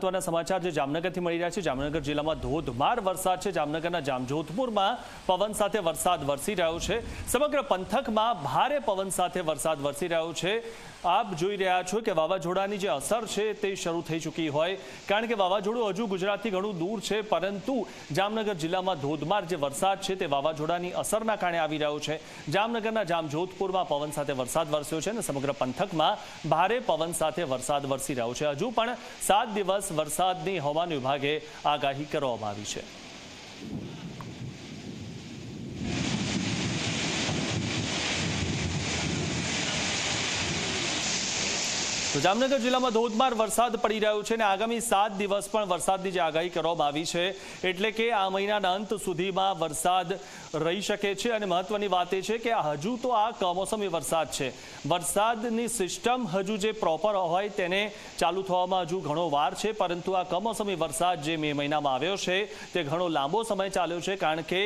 મહત્વના સમાચાર જે જામનગરથી મળી રહ્યા છે। જામનગર જિલ્લામાં ધોધમાર વરસાદ છે। જામનગરના જામજોધપુરમાં પવન સાથે વરસાદ વરસી રહ્યો છે। સમગ્ર પંથકમાં ભારે પવન સાથે વરસાદ વરસી રહ્યો છે। આપ જોઈ રહ્યા છો કે વાવાઝોડાની જે અસર છે તે શરૂ થઈ ચૂકી હોય, કારણ કે વાવાઝોડું હજુ ગુજરાતથી ઘણું દૂર છે, પરંતુ જામનગર જિલ્લામાં ધોધમાર જે વરસાદ છે તે વાવાઝોડાની અસરના કારણે આવી રહ્યો છે। જામનગરના જામજોધપુરમાં પવન સાથે વરસાદ વરસ્યો છે અને સમગ્ર પંથકમાં ભારે પવન સાથે વરસાદ વરસી રહ્યો છે। હજુ પણ 7 દિવસ વરસાદની હવામાન વિભાગે આગાહી કરવામાં આવી છે। તો જામનગર જિલ્લામાં ધોધમાર વરસાદ પડી રહ્યો છે અને આગામી 7 દિવસ પણ વરસાદની જે આગાહી કરવામાં આવી છે, એટલે કે આ મહિનાના અંત સુધીમાં વરસાદ રહી શકે છે। અને મહત્વની વાત એ છે કે હજુ તો આ કમોસમી વરસાદ છે। વરસાદની સિસ્ટમ હજુ જે પ્રોપર હોય તેને ચાલુ થવામાં હજુ ઘણો વાર છે, પરંતુ આ કમોસમી વરસાદ જે મે મહિનામાં આવ્યો છે તે ઘણો લાંબો સમય ચાલ્યો છે, કારણ કે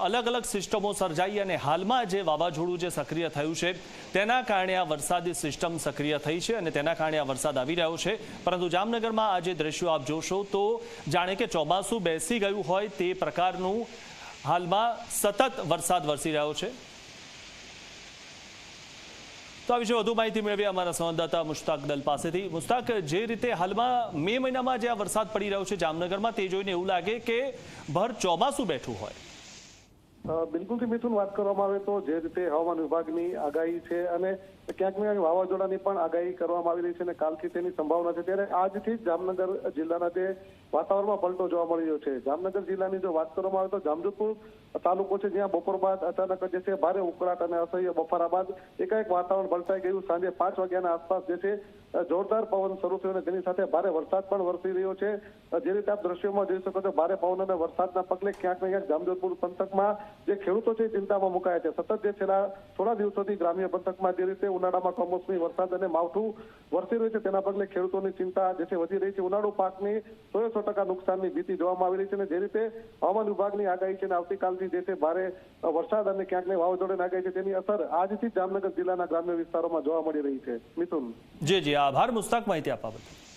અલગ અલગ સિસ્ટમો સર્જાઈ અને હાલમાં જે વાવાઝોડું જે સક્રિય થયું છે તેના કારણે આ વરસાદી સિસ્ટમ સક્રિય થઈ છે અને તેના કારણે આ વરસાદ આવી રહ્યો છે। પરંતુ જામનગરમાં આ જે દ્રશ્યો આપ જોશો તો જાણે કે ચોમાસું બેસી ગયું હોય તે પ્રકારનું હાલમાં સતત વરસાદ વરસી રહ્યો છે। તો આ વિશે વધુ માહિતી મેળવી અમારા સંવાદદાતા મુશ્તાક દલ પાસેથી। મુશ્તાક, જે રીતે હાલમાં મે મહિનામાં જે આ વરસાદ પડી રહ્યો છે જામનગરમાં, તે જોઈને એવું લાગે કે ભર ચોમાસું બેઠું હોય। બિલકુલથી મિથુન, વાત કરવામાં આવે તો જે રીતે હવામાન વિભાગની આગાહી છે અને ક્યાંક ને ક્યાંક વાવાઝોડાની પણ આગાહી કરવામાં આવી રહી છે અને કાલથી તેની સંભાવના છે, ત્યારે આજથી જ જામનગર જિલ્લાના જે વાતાવરણમાં પલટો જોવા મળી રહ્યો છે। જામનગર જિલ્લાની જો વાત કરવામાં આવે તો જામજોધપુર તાલુકો છે, જ્યાં બપોર બાદ અચાનક જે છે ભારે ઉકળાટ અને અસહ્ય બફારા બાદ એકાએક વાતાવરણ પલટાઈ ગયું। સાંજે 5 વાગ્યાના આસપાસ જે છે જોરદાર પવન શરૂ થયો અને તેની સાથે ભારે વરસાદ પણ વરસી રહ્યો છે। જે રીતે આપ દ્રશ્યોમાં જોઈ શકો છો, ભારે પવન અને વરસાદના પગલે ક્યાંક ને ક્યાંક જામજોધપુર પંથકમાં જે ખેડૂતો છે ચિંતામાં મુકાયા છે। સતત જે છેલ્લા થોડા દિવસોથી ગ્રામ્ય પંથકમાં જે રીતે ઉનાળામાં કમોસમી વરસાદ અને માવઠું વરસી રહ્યું છે તેના પગલે ખેડૂતોની ચિંતા જે છે વધી રહી છે। ઉનાળુ પાકની 100% નુકસાનની ભીતિ જોવામાં આવી રહી છે અને જે રીતે હવામાન વિભાગની આગાહી છે અને આવતીકાલથી જે છે ભારે વરસાદ અને ક્યાંક ને વાવાઝોડાની આગાહી છે તેની અસર આજથી જામનગર જિલ્લાના ગ્રામ્ય વિસ્તારોમાં જોવા મળી રહી છે। મિથુન, જી આભાર મુશ્તાક, માહિતી આપવા બદલ।